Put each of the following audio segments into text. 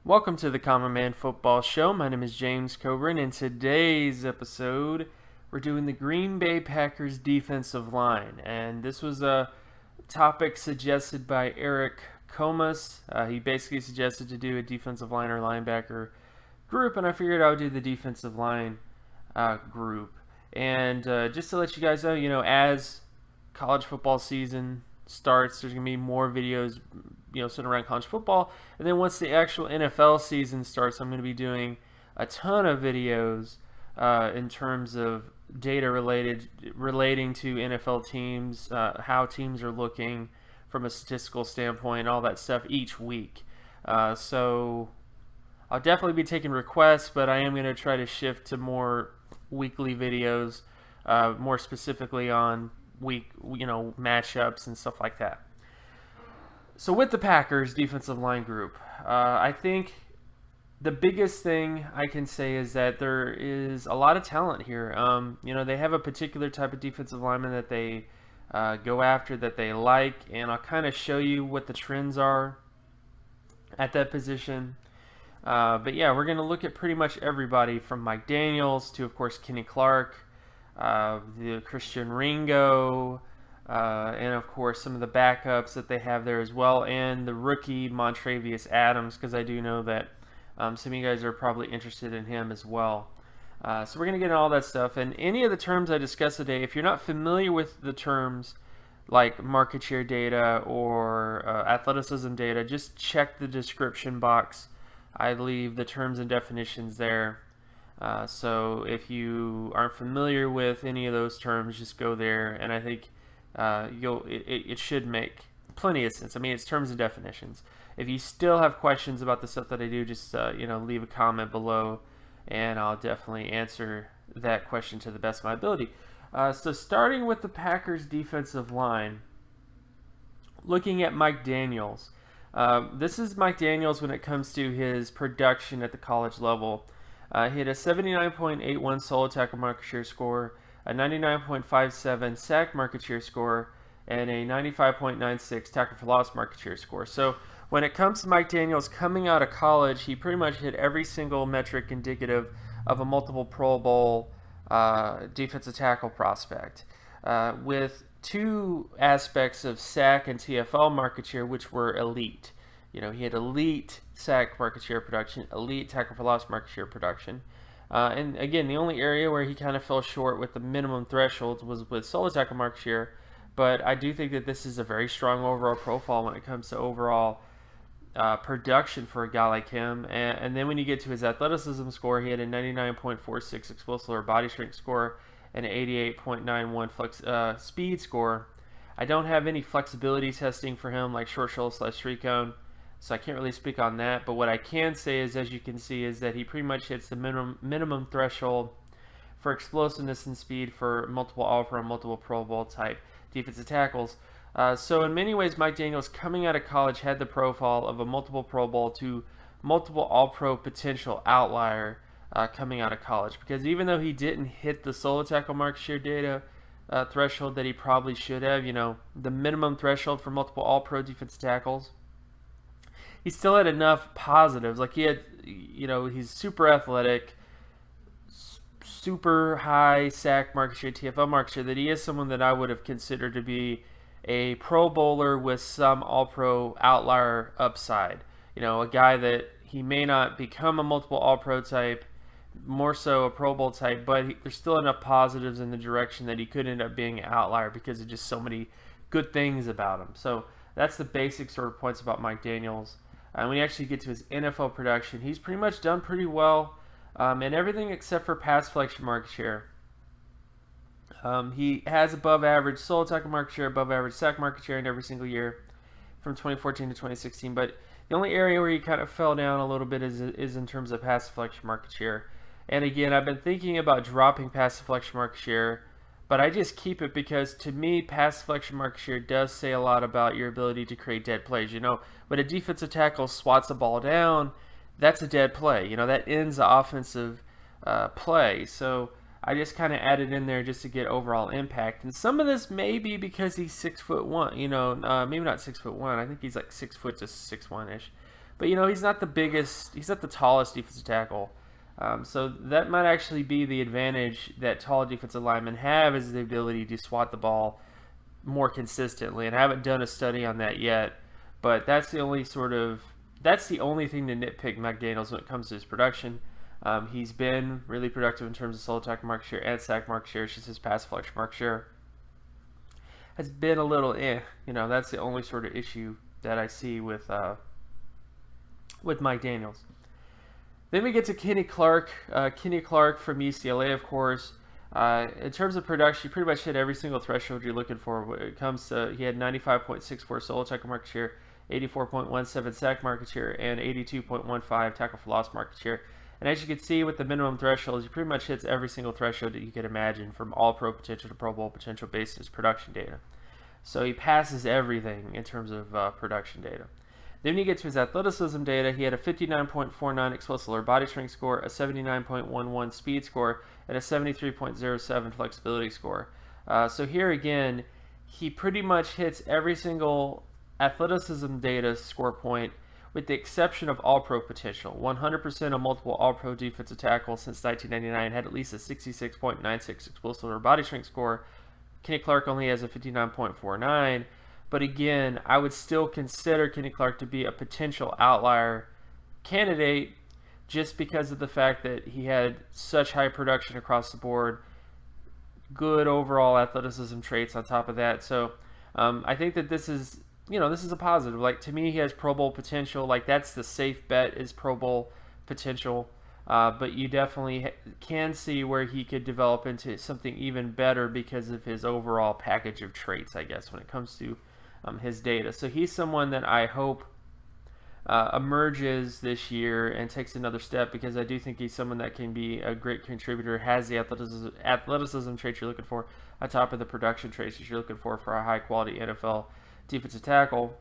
Welcome to the Common Man Football Show. My name is James Coburn. In today's episode, we're doing the Green Bay Packers defensive line. And this was a topic suggested by Eric Comas. He basically suggested to do a defensive line or linebacker group, and I figured I would do the defensive line group. And just to let you guys know, as college football season starts, there's going to be more videos, sitting around college football. And then once the actual NFL season starts, I'm going to be doing a ton of videos in terms of data relating to NFL teams, how teams are looking from a statistical standpoint, all that stuff each week. So I'll definitely be taking requests, but I am going to try to shift to more weekly videos, more specifically on matchups and stuff like that. So with the Packers defensive line group, I think the biggest thing I can say is that there is a lot of talent here. They have a particular type of defensive lineman that they go after, that they like, and I'll kind of show you what the trends are at that position. But yeah, we're going to look at pretty much everybody from Mike Daniels to, of course, Kenny Clark, the Christian Ringo, and of course some of the backups that they have there as well, and the rookie Montravious Adams, because I do know that some of you guys are probably interested in him as well. So we're going to get into all that stuff, and any of the terms I discuss today, if you're not familiar with the terms like market share data or athleticism data, just check the description box. I leave the terms and definitions there. So if you aren't familiar with any of those terms, just go there, and I think it should make plenty of sense. I mean, it's terms and definitions. If you still have questions about the stuff that I do, just leave a comment below, and I'll definitely answer that question to the best of my ability. So starting with the Packers defensive line, looking at Mike Daniels. This is Mike Daniels when it comes to his production at the college level. He had a 79.81 solo tackle market share score, a 99.57 sack market share score, and a 95.96 tackle for loss market share score. So when it comes to Mike Daniels coming out of college, he pretty much hit every single metric indicative of a multiple Pro Bowl defensive tackle prospect, with two aspects of sack and TFL market share which were elite. He had elite sack market share production, elite tackle for loss market share production. And again, the only area where he kind of fell short with the minimum thresholds was with solo tackle market share. But I do think that this is a very strong overall profile when it comes to overall production for a guy like him. And then when you get to his athleticism score, he had a 99.46 explosive lower body strength score and an 88.91 speed score. I don't have any flexibility testing for him like short shoulder / three cone, so I can't really speak on that. But what I can say is, as you can see, is that he pretty much hits the minimum threshold for explosiveness and speed for multiple All-Pro and multiple Pro Bowl type defensive tackles. So in many ways, Mike Daniels coming out of college had the profile of a multiple Pro Bowl to multiple All-Pro potential outlier coming out of college, because even though he didn't hit the solo tackle market share data threshold that he probably should have, the minimum threshold for multiple All-Pro defensive tackles, he still had enough positives. Like he had, he's super athletic, super high sack market share, TFL market share, that he is someone that I would have considered to be a Pro Bowler with some All-Pro outlier upside. A guy that he may not become a multiple All-Pro type, more so a Pro Bowl type, but there's still enough positives in the direction that he could end up being an outlier because of just so many good things about him. So that's the basic sort of points about Mike Daniels. And when you actually get to his NFL production, he's pretty much done pretty well in everything except for pass deflection market share. He has above average solo tackle market share, above average sack market share in every single year from 2014 to 2016. But the only area where he kind of fell down a little bit is in terms of pass deflection market share. And again, I've been thinking about dropping pass deflection market share, but I just keep it because to me, pass deflection market share does say a lot about your ability to create dead plays. When a defensive tackle swats a ball down, that's a dead play. That ends the offensive play. So I just kind of added in there just to get overall impact. And some of this may be because he's 6'1", maybe not 6'1". I think he's like 6 foot to 6'1" ish. But he's not the biggest, he's not the tallest defensive tackle. So that might actually be the advantage that tall defensive linemen have, is the ability to swat the ball more consistently. And I haven't done a study on that yet, but that's the only thing to nitpick McDaniels when it comes to his production. He's been really productive in terms of solo tackle market share and sack market share. It's just his pass deflection market share has been a little That's the only sort of issue that I see with Mike Daniels. Then we get to Kenny Clark. Kenny Clark from UCLA, of course. In terms of production, he pretty much hit every single threshold you're looking for. When it comes to, he had 95.64 solo tackle market share, 84.17 sack market share, and 82.15 tackle for loss market share. And as you can see with the minimum thresholds, he pretty much hits every single threshold that you could imagine, from all-pro potential to Pro Bowl potential based on his production data. So he passes everything in terms of production data. Then you get to his athleticism data. He had a 59.49 explosive lower body strength score, a 79.11 speed score, and a 73.07 flexibility score. So here again, he pretty much hits every single athleticism data score point, with the exception of all-pro potential. 100% of multiple all-pro defensive tackles since 1999 had at least a 66.96 explosive lower body strength score. Kenny Clark only has a 59.49. But again, I would still consider Kenny Clark to be a potential outlier candidate, just because of the fact that he had such high production across the board, good overall athleticism traits on top of that. So I think that this is a positive. Like, to me, he has Pro Bowl potential. Like, that's the safe bet, is Pro Bowl potential. But you definitely can see where he could develop into something even better because of his overall package of traits, I guess, when it comes to his data. So he's someone that I hope emerges this year and takes another step, because I do think he's someone that can be a great contributor, has the athleticism traits you're looking for on top of the production traits that you're looking for a high-quality NFL defensive tackle.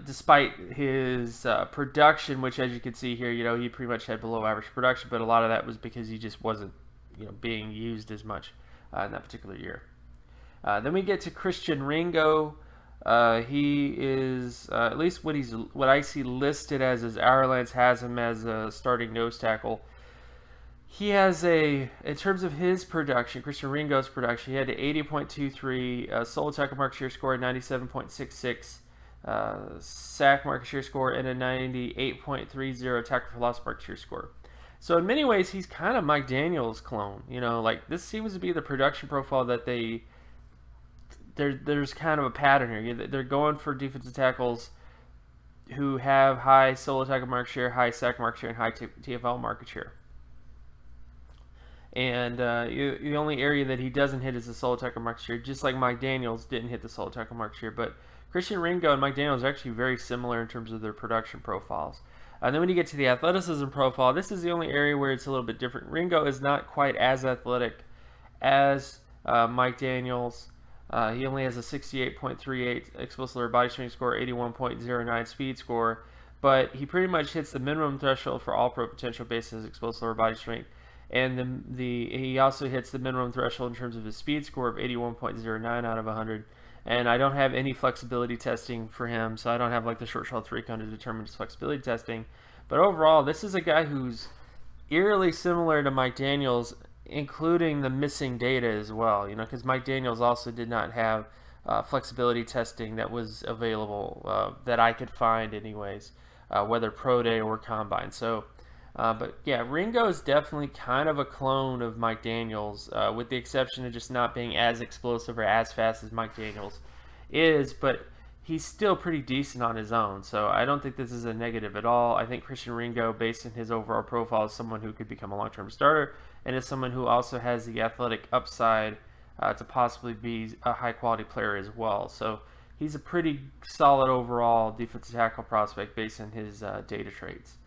Despite his production, which, as you can see here, he pretty much had below average production, but a lot of that was because he just wasn't being used as much in that particular year. Then we get to Christian Ringo. He is, at least what I see listed as Our Lance has him as a starting nose tackle. He has in terms of his production, Christian Ringo's production, he had an 80.23 solo tackle market share score, 97.66 sack market share score, and a 98.30 tackle for loss market share score. So in many ways, he's kind of Mike Daniels' clone. Like, this seems to be the production profile that there's kind of a pattern here. They're going for defensive tackles who have high solo tackle market share, high sack market share, and high TFL market share. And the only area that he doesn't hit is the solo tackle market share, just like Mike Daniels didn't hit the solo tackle market share. But Christian Ringo and Mike Daniels are actually very similar in terms of their production profiles. And then when you get to the athleticism profile, this is the only area where it's a little bit different. Ringo is not quite as athletic as Mike Daniels. He only has a 68.38 explosive lower body strength score, 81.09 speed score, but he pretty much hits the minimum threshold for all pro potential based on his explosive lower body strength, and he also hits the minimum threshold in terms of his speed score of 81.09 out of 100. And I don't have any flexibility testing for him, so I don't have like the short shell 3 cone to determine his flexibility testing. But overall, this is a guy who's eerily similar to Mike Daniels, including the missing data as well, because Mike Daniels also did not have flexibility testing that was available that I could find anyways, whether pro day or combine. So, but yeah, Ringo is definitely kind of a clone of Mike Daniels, with the exception of just not being as explosive or as fast as Mike Daniels is, but he's still pretty decent on his own. So I don't think this is a negative at all. I think Christian Ringo, based on his overall profile, is someone who could become a long-term starter, and is someone who also has the athletic upside to possibly be a high-quality player as well. So he's a pretty solid overall defensive tackle prospect based on his data traits.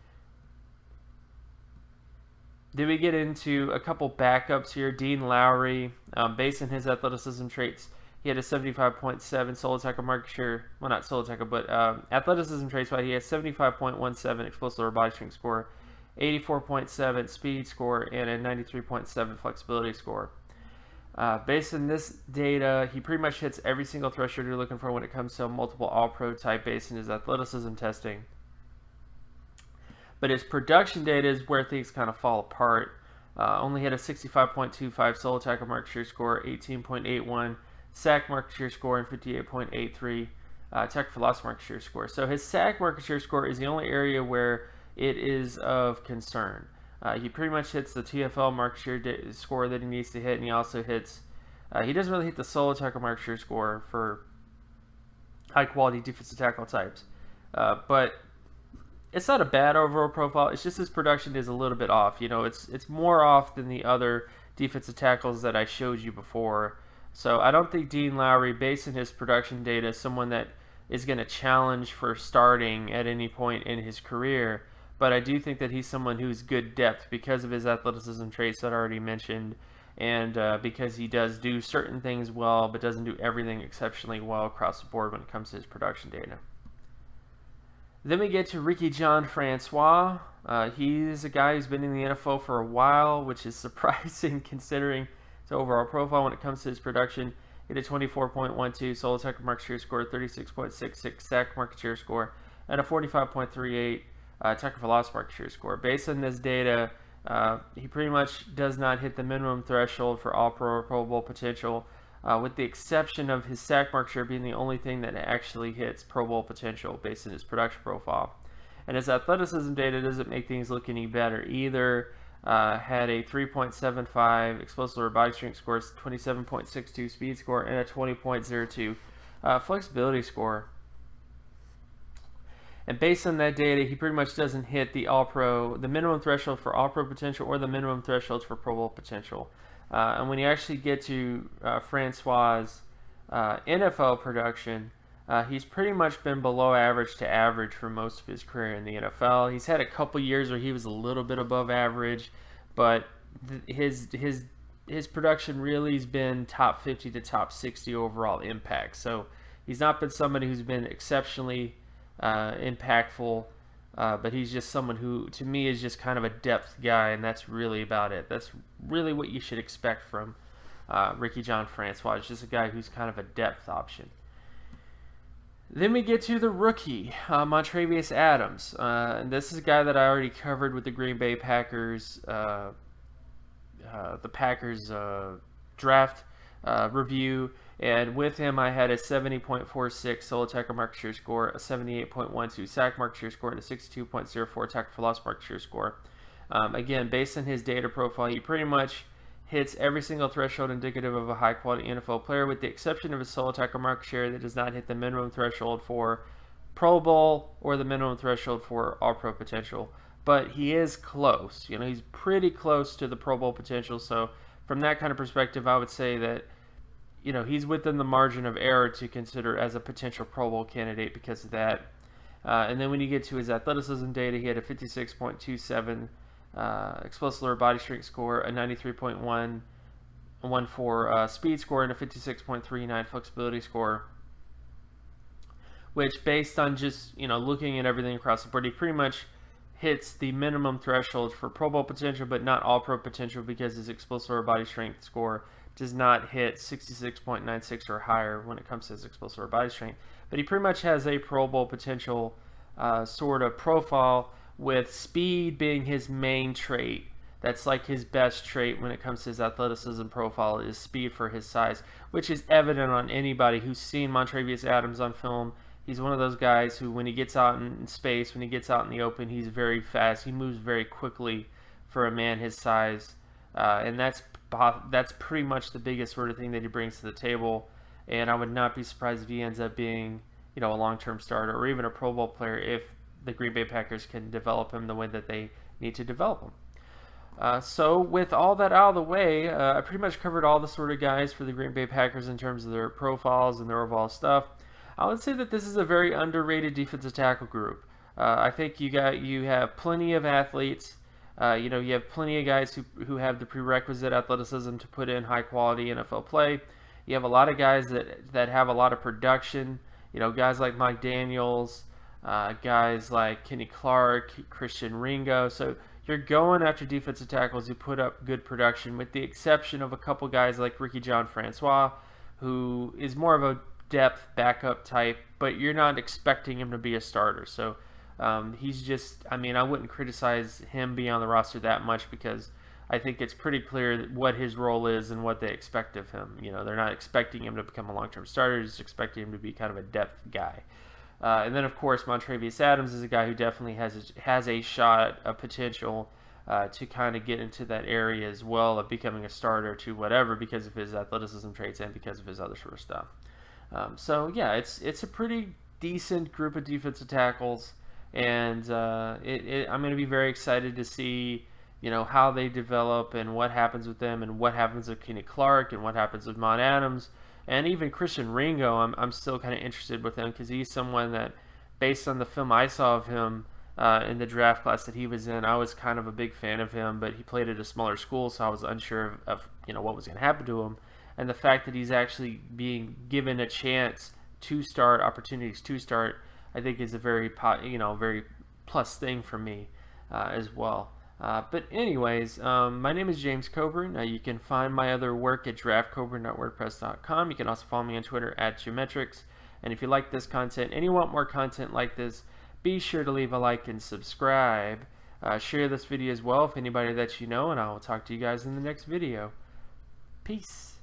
Then we get into a couple backups here. Dean Lowry, based on his athleticism traits, he had a 75.7 solo tackle market share. Well, not solo tackle, but athleticism traits. He has 75.17 explosive lower body strength score, 84.7 speed score, and a 93.7 flexibility score. Based on this data, he pretty much hits every single threshold you're looking for when it comes to a multiple all-pro type based on his athleticism testing. But his production data is where things kind of fall apart. Only had a 65.25 solo tackle market share score, 18.81 sack market share score, and 58.83 tackle for loss market share score. So his sack market share score is the only area where it is of concern. He pretty much hits the TFL market share score that he needs to hit, and he also hits. He doesn't really hit the solo tackle market share score for high quality defensive tackle types, but it's not a bad overall profile. It's just his production is a little bit off. It's more off than the other defensive tackles that I showed you before. So I don't think Dean Lowry, based on his production data, is someone that is going to challenge for starting at any point in his career. But I do think that he's someone who's good depth because of his athleticism traits that I already mentioned, and because he does do certain things well, but doesn't do everything exceptionally well across the board when it comes to his production data. Then we get to Ricky Jean-Francois. He's a guy who's been in the NFL for a while, which is surprising considering his overall profile when it comes to his production. He had a 24.12 solo tackle market share score, 36.66 sack market share score, and a 45.38 tackle for loss market share score. Based on this data, he pretty much does not hit the minimum threshold for all pro or Pro Bowl potential, with the exception of his sack market share being the only thing that actually hits Pro Bowl potential based on his production profile. And his athleticism data doesn't make things look any better either. Had a 3.75 explosive lower body strength score, 27.62 speed score, and a 20.02 flexibility score. And based on that data, he pretty much doesn't hit the All-Pro, the minimum threshold for All-Pro potential or the minimum thresholds for Pro Bowl potential. And when you actually get to Francois' NFL production, he's pretty much been below average to average for most of his career in the NFL. He's had a couple years where he was a little bit above average, but his production really has been top 50 to top 60 overall impact. So he's not been somebody who's been exceptionally impactful, but he's just someone who, to me, is just kind of a depth guy, and that's really about it. That's really what you should expect from Ricky Jean-Francois. It's just a guy who's kind of a depth option. Then we get to the rookie, Montravious Adams. And this is a guy that I already covered with the Green Bay Packers, the Packers draft review. And with him, I had a 70.46 solo tackle market share score, a 78.12 sack market share score, and a 62.04 tackle for loss market share score. Again, based on his data profile, he pretty much hits every single threshold indicative of a high-quality NFL player, with the exception of his solo tackle market share that does not hit the minimum threshold for Pro Bowl or the minimum threshold for All-Pro potential. But he is close. He's pretty close to the Pro Bowl potential. So from that kind of perspective, I would say that he's within the margin of error to consider as a potential Pro Bowl candidate because of that. And then when you get to his athleticism data, he had a 56.27 explosive lower body strength score, a 93.14 speed score, and a 56.39 flexibility score. Which, based on just looking at everything across the board, he pretty much hits the minimum threshold for Pro Bowl potential, but not All Pro potential because his explosive lower body strength score does not hit 66.96 or higher when it comes to his explosive lower body strength. But he pretty much has a Pro Bowl potential sort of profile, with speed being his main trait. That's like his best trait when it comes to his athleticism profile, is speed for his size, which is evident on anybody who's seen Montravious Adams on film. He's one of those guys who, when he gets out in space, when he gets out in the open, he's very fast. He moves very quickly for a man his size, and that's pretty much the biggest sort of thing that he brings to the table. And I would not be surprised if he ends up being, a long-term starter or even a Pro Bowl player if the Green Bay Packers can develop him the way that they need to develop him. So with all that out of the way, I pretty much covered all the sort of guys for the Green Bay Packers in terms of their profiles and their overall stuff. I would say that this is a very underrated defensive tackle group. I think you have plenty of athletes. You have plenty of guys who have the prerequisite athleticism to put in high quality NFL play. You have a lot of guys that have a lot of production. Guys like Mike Daniels, guys like Kenny Clark, Christian Ringo. So you they're going after defensive tackles who put up good production, with the exception of a couple guys like Jean-Francois, who is more of a depth backup type, but you're not expecting him to be a starter. So he's just, I mean, I wouldn't criticize him being on the roster that much, because I think it's pretty clear what his role is and what they expect of him. You know, they're not expecting him to become a long-term starter, they're just expecting him to be kind of a depth guy. And then, of course, Montravious Adams is a guy who definitely has a shot, a potential to kind of get into that area as well of becoming a starter to whatever, because of his athleticism traits and because of his other sort of stuff. So yeah, it's a pretty decent group of defensive tackles, and I'm going to be very excited to see, you know, how they develop and what happens with them, and what happens with Kenny Clark, and what happens with Mon Adams, and even Christian Ringo. I'm still kind of interested with him, because he's someone that, based on the film I saw of him in the draft class that he was in, I was kind of a big fan of him, but he played at a smaller school, so I was unsure of you know, what was going to happen to him. And the fact that he's actually being given a chance to start, opportunities to start, I think is a very, you know, very plus thing for me as well. But anyways, my name is James Coburn. You can find my other work at draftcoburn.wordpress.com. You can also follow me on Twitter at Geometrics. And if you like this content and you want more content like this, be sure to leave a like and subscribe. Share this video as well with anybody that you know, and I will talk to you guys in the next video. Peace.